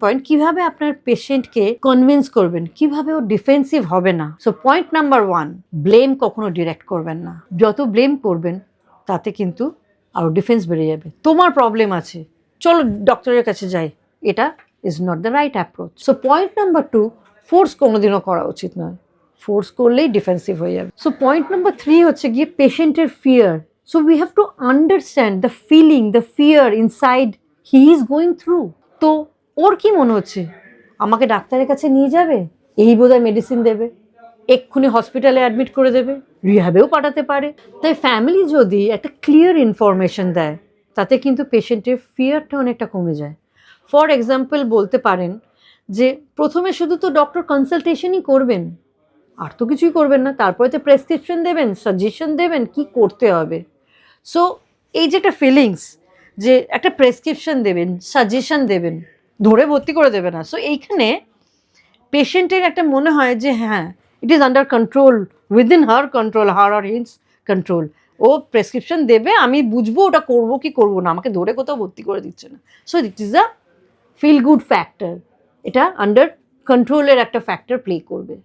Point কিভাবে আপনার পেশেন্টকে কনভিন্স করবেন, কিভাবে ও ডিফেন্সিভ হবে না। সো পয়েন্ট নাম্বার 1, ব্লেম কখনো ডিরেক্ট করবেন না। যত ব্লেম করবেন তাতে কিন্তু আরো ডিফেন্স বেড়ে যাবে। তোমার প্রবলেম আছে, চলো ডক্টরের কাছে যাই, এটা is not the right approach. So point number 2, force কোনোদিনও করা উচিত নয়। ফোর্স করলেই ডিফেন্সিভ হয়ে যাবে। সো পয়েন্ট নাম্বার 3 হচ্ছে গিয়ে পেশেন্টের fear. So we have to understand the feeling, the fear inside he is going through. তো ওর কি মনে হচ্ছে আমাকে ডাক্তারের কাছে নিয়ে যাবে, এই বোধহয় মেডিসিন দেবে, এক্ষুনি হসপিটালে অ্যাডমিট করে দেবে, রিহ্যাবেও পাঠাতে পারে। তাই ফ্যামিলি যদি একটা ক্লিয়ার ইনফরমেশন দেয় তাতে কিন্তু পেশেন্টের ফিয়ারটা অনেকটা কমে যায়। ফর এক্সাম্পল বলতে পারেন যে প্রথমে শুধু তো ডক্টর কনসালটেশনই করবেন, আর তো কিছুই করবেন না, তারপরে তো প্রেসক্রিপশন দেবেন, সাজেশন দেবেন কি করতে হবে। সো এই যে একটা ফিলিংস যে একটা প্রেসক্রিপশন দেবেন, সাজেশন দেবেন, ধরে ভর্তি করে দেবে না। সো এইখানে পেশেন্টের একটা মনে হয় যে হ্যাঁ, it is under control, within her control, her or his control. ও প্রেসক্রিপশন দেবে, আমি বুঝবো ওটা করবো কি করবো না, আমাকে ধরে কোথাও ভর্তি করে দিচ্ছে না। So it is a feel good factor, এটা আন্ডার কন্ট্রোলের একটা ফ্যাক্টর প্লে করবে।